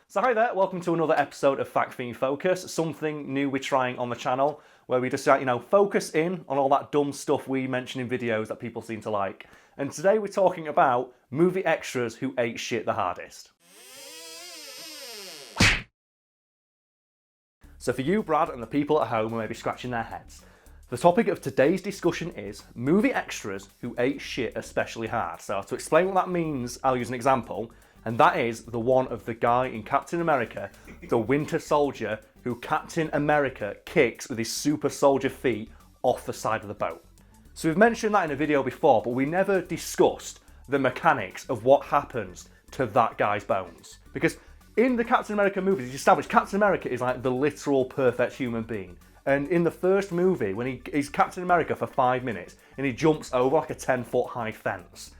So hi there, welcome to another episode of Fact Fiend Focus, something new we're trying on the channel, where we just, focus in on all that dumb stuff we mention in videos that people seem to like. And today we're talking about movie extras who ate shit the hardest. So for you, Brad, and the people at home who may be scratching their heads, the topic of today's discussion is movie extras who ate shit especially hard. So to explain what that means, I'll use an example, and that is the one of the guy in Captain America, the Winter Soldier, who Captain America kicks with his super soldier feet off the side of the boat. So we've mentioned that in a video before, but we never discussed the mechanics of what happens to that guy's bones. Because in the Captain America movies, it's established Captain America is like the literal perfect human being. And in the first movie, when he's Captain America for 5 minutes, and he jumps over like a 10-foot high fence.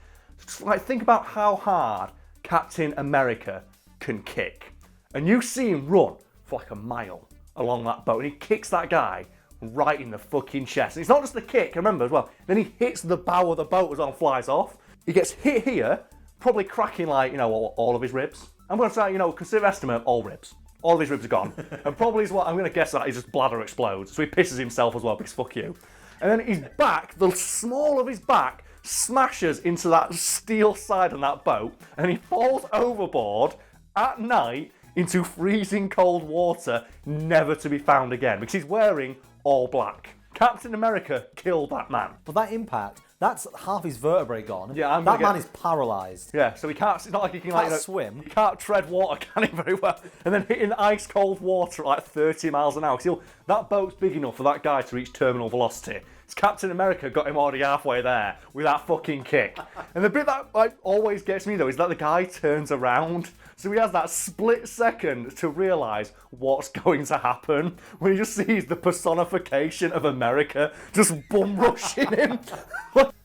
Just like think about how hard Captain America can kick. And you see him run for like a mile along that boat, and he kicks that guy right in the fucking chest. And it's not just the kick, remember as well, then he hits the bow of the boat as well and flies off. He gets hit here, probably cracking like, all of his ribs. I'm going to say, consider estimate, all ribs. All of his ribs are gone. And probably is what I'm going to guess that his bladder explodes. So he pisses himself as well because fuck you. And then his back, the small of his back, smashes into that steel side on that boat. And he falls overboard at night into freezing cold water, never to be found again. Because he's wearing all black. Captain America killed that man. But that impact, that's half his vertebrae gone. Yeah, that man is paralysed. Yeah, so he can't, it's not like he can swim. He can't tread water, can he, very well? And then hitting ice cold water at like 30 miles an hour. That boat's big enough for that guy to reach terminal velocity. It's Captain America got him already halfway there with that fucking kick. And the bit that always gets me though is that the guy turns around. So he has that split second to realise what's going to happen when he just sees the personification of America just bum rushing him.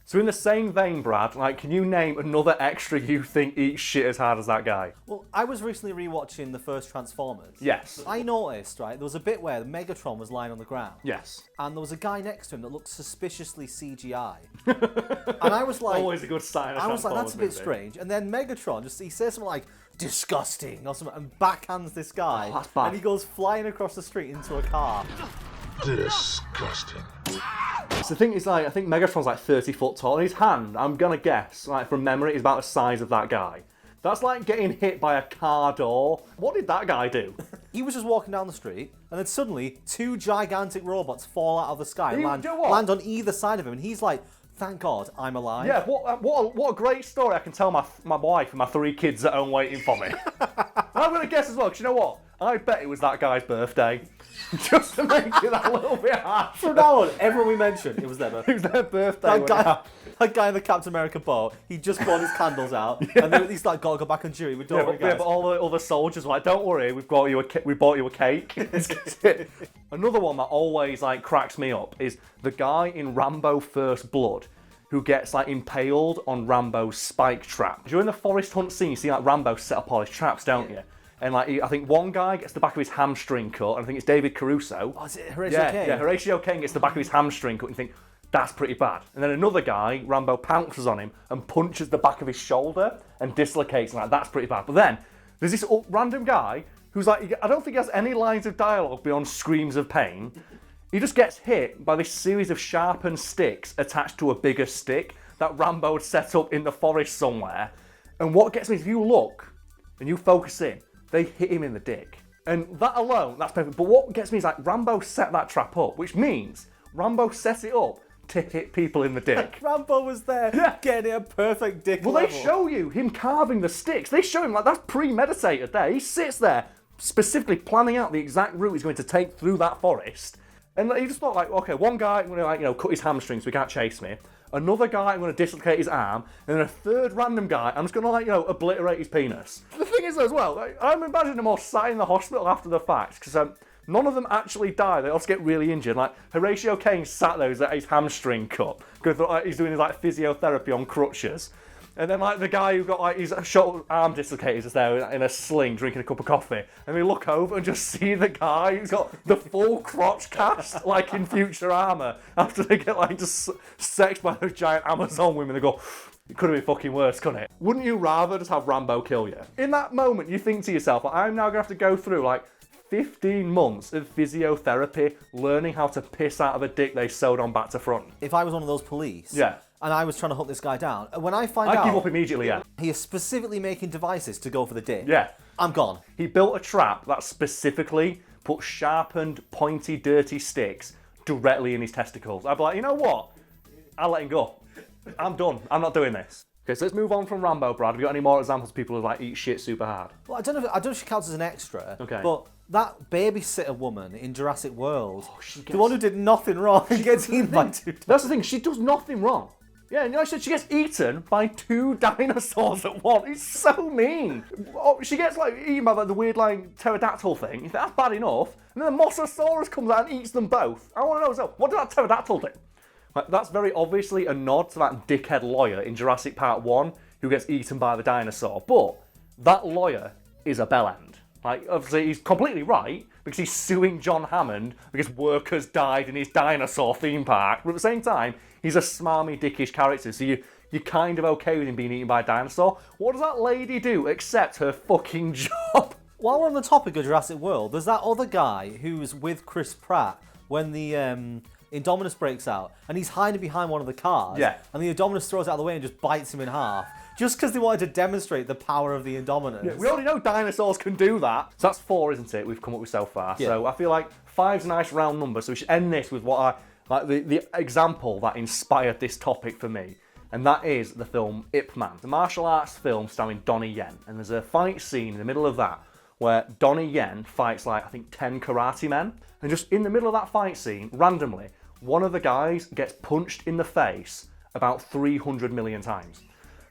So in the same vein, Brad, can you name another extra you think eats shit as hard as that guy? Well, I was recently rewatching the first Transformers. Yes. I noticed, there was a bit where Megatron was lying on the ground. Yes. And there was a guy next to him that looked suspiciously CGI. And I was like... Always a good sign. I was like, that's a bit strange. And then Megatron, he says something like, disgusting, or something, and backhands this guy. Oh, that's bad. And he goes flying across the street into a car. Disgusting. So the thing is, I think Megatron's like 30 foot tall, and his hand, I'm gonna guess, from memory, is about the size of that guy. That's like getting hit by a car door. What did that guy do? He was just walking down the street, and then suddenly 2 gigantic robots fall out of the sky and land on either side of him, and he's like, thank God I'm alive. Yeah, what a great story I can tell my wife and my 3 kids at home waiting for me. I'm going to guess as well, because you know what? I bet it was that guy's birthday. Just to make it that little bit hard. From now on, everyone we mentioned, it was their birthday. It was their birthday. That guy in the Captain America boat, he just brought his candles out, and then he's like, gotta go back on duty. We're done, but all the other soldiers were like, don't worry, we bought you a cake. Another one that always cracks me up is the guy in Rambo First Blood who gets impaled on Rambo's spike trap. During the forest hunt scene, you see Rambo set up all his traps, don't you? And I think one guy gets the back of his hamstring cut, and I think it's David Caruso. Oh, is it Horatio Caine? Yeah, Horatio Caine gets the back of his hamstring cut, and you think, that's pretty bad. And then another guy, Rambo pounces on him and punches the back of his shoulder and dislocates, and that's pretty bad. But then, there's this random guy who's I don't think he has any lines of dialogue beyond screams of pain. He just gets hit by this series of sharpened sticks attached to a bigger stick that Rambo had set up in the forest somewhere. And what gets me is if you look and you focus in, they hit him in the dick. And that alone, that's perfect. But what gets me is Rambo set that trap up, which means Rambo set it up to hit people in the dick. Rambo was there getting a perfect dick level. They show you him carving the sticks. They show him that's premeditated there. He sits there specifically planning out the exact route he's going to take through that forest. And he just thought okay, one guy, I'm going to cut his hamstring so he can't chase me. Another guy, I'm going to dislocate his arm. And then a third random guy, I'm just going to obliterate his penis. The thing is as well, I'm imagining them all sat in the hospital after the fact, because none of them actually die. They all just get really injured. Horatio Caine sat there, his hamstring cut, because he's doing his physiotherapy on crutches. And then the guy who got his arm dislocated is there in a sling drinking a cup of coffee. And we look over and just see the guy who's got the full crotch cast in Futurama after they get just sexed by those giant Amazon women. They go, It could have been fucking worse, couldn't it? Wouldn't you rather just have Rambo kill you? In that moment, you think to yourself, I'm now gonna have to go through like 15 months of physiotherapy, learning how to piss out of a dick they sewed on back to front. If I was one of those police, yeah, and I was trying to hunt this guy down, when I find out... I'd give up immediately, yeah. He is specifically making devices to go for the dick. Yeah. I'm gone. He built a trap that specifically put sharpened, pointy, dirty sticks directly in his testicles. I'd be like, you know what? I'll let him go. I'm done. I'm not doing this. Okay, so let's move on from Rambo, Brad. Have you got any more examples of people who like eat shit super hard? Well, I don't know if she counts as an extra. Okay. But that babysitter woman in Jurassic World, the one who did nothing wrong, she gets eaten by 2 dinosaurs. That's the thing. She does nothing wrong. Yeah, and like I said, she gets eaten by 2 dinosaurs at once. It's so mean. Oh, she gets like eaten by like, the weird like pterodactyl thing. You think that's bad enough? And then the Mosasaurus comes out and eats them both. I want to know as well, what did that pterodactyl do? Like, that's very obviously a nod to that dickhead lawyer in Jurassic Part 1 who gets eaten by the dinosaur. But that lawyer is a bellend. Like, obviously, he's completely right because he's suing John Hammond because workers died in his dinosaur theme park. But at the same time, he's a smarmy, dickish character, so you're kind of okay with him being eaten by a dinosaur. What does that lady do except her fucking job? While we're on the topic of Jurassic World, there's that other guy who's with Chris Pratt when the Indominus breaks out, and he's hiding behind one of the cars. Yeah. And the Indominus throws it out of the way and just bites him in half. Just because they wanted to demonstrate the power of the Indominus. Yeah, we already know dinosaurs can do that. So that's 4, isn't it, we've come up with so far. Yeah. So I feel like 5's a nice round number, so we should end this with what the example that inspired this topic for me. And that is the film Yip Man. The martial arts film starring Donnie Yen. And there's a fight scene in the middle of that where Donnie Yen fights like, I think, 10 karate men. And just in the middle of that fight scene, randomly, one of the guys gets punched in the face about 300 million times.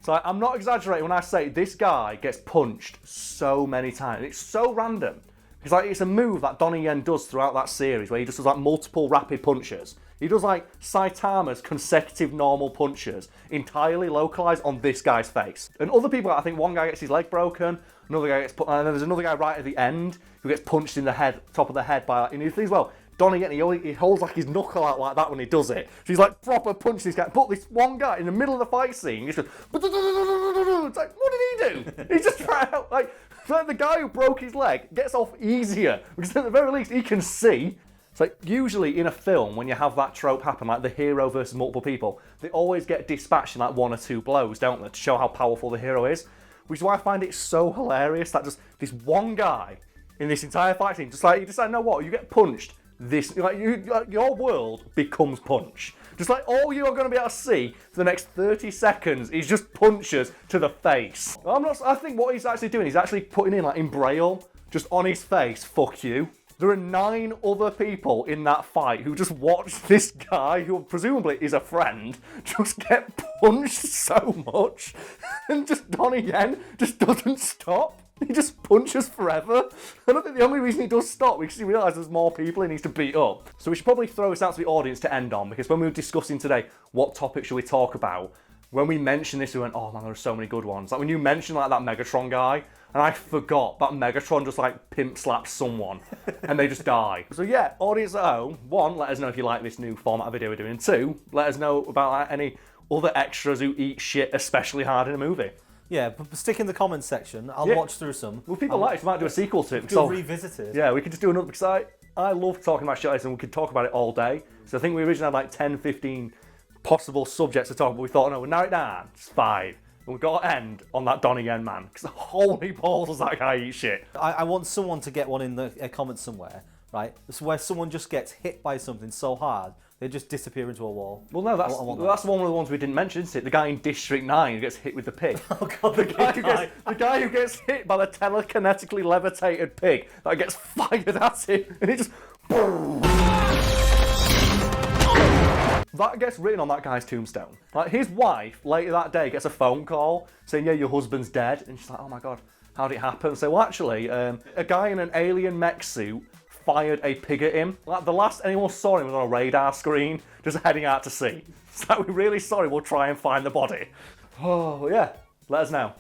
So I'm not exaggerating when I say this guy gets punched so many times. It's so random. It's like it's a move that Donnie Yen does throughout that series where he just does like multiple rapid punches. He does like Saitama's consecutive normal punches entirely localized on this guy's face. And other people, I think one guy gets his leg broken, another guy gets and then there's another guy right at the end who gets punched in the head, top of the head by like, and you think, well, Donnie Yen, he holds like his knuckle out like that when he does it. So he's like proper punching this guy. But this one guy in the middle of the fight scene, he's just, it's like, what did he do? He's just trying out, like the guy who broke his leg gets off easier because at the very least he can see. It's like usually in a film when you have that trope happen, like the hero versus multiple people, they always get dispatched in like 1 or 2 blows, don't they, to show how powerful the hero is. Which is why I find it so hilarious that just this one guy in this entire fight scene, just like you decide, you know what, you get punched. This like your world becomes punch. Just like all you are going to be able to see for the next 30 seconds is just punches to the face. I think what he's actually doing, he's actually putting in like in braille, just on his face, fuck you. There are 9 other people in that fight who just watched this guy, who presumably is a friend, just get punched so much, and just Donnie Yen just doesn't stop. He just punches forever. I don't think the only reason he does stop is because he realises there's more people he needs to beat up. So we should probably throw this out to the audience to end on, because when we were discussing today what topic should we talk about, when we mentioned this we went, oh man, there are so many good ones. Like when you mentioned like that Megatron guy, and I forgot that Megatron just like pimp slaps someone and they just die. So yeah, audience at home, 1, let us know if you like this new format of video we're doing. 2, let us know about like, any other extras who eat shit especially hard in a movie. Yeah, but stick in the comments section. I'll watch through some. Well, people like it. We might do a sequel to it. Do a revisited. Yeah, we could just do another, because I love talking about shit like this and we could talk about it all day. So I think we originally had like 10, 15 possible subjects to talk about, but we thought, no, we'll narrow it down. It's 5. And we've got to end on that Donnie Yen man, because holy balls does that guy eat shit. I want someone to get one in the comments somewhere, right? It's where someone just gets hit by something so hard, they just disappear into a wall. Well, no, that's one of the ones we didn't mention, isn't it? The guy in District 9 who gets hit with the pig. Oh god, the guy who gets hit by the telekinetically levitated pig that gets fired at him, and it just... That gets written on that guy's tombstone. Like, his wife, later that day, gets a phone call saying, yeah, your husband's dead. And she's like, oh my god, how did it happen? So, well, actually, a guy in an alien mech suit fired a pig at him. Like, the last anyone saw him was on a radar screen, just heading out to sea. So, we're really sorry, we'll try and find the body. Oh, yeah, let us know.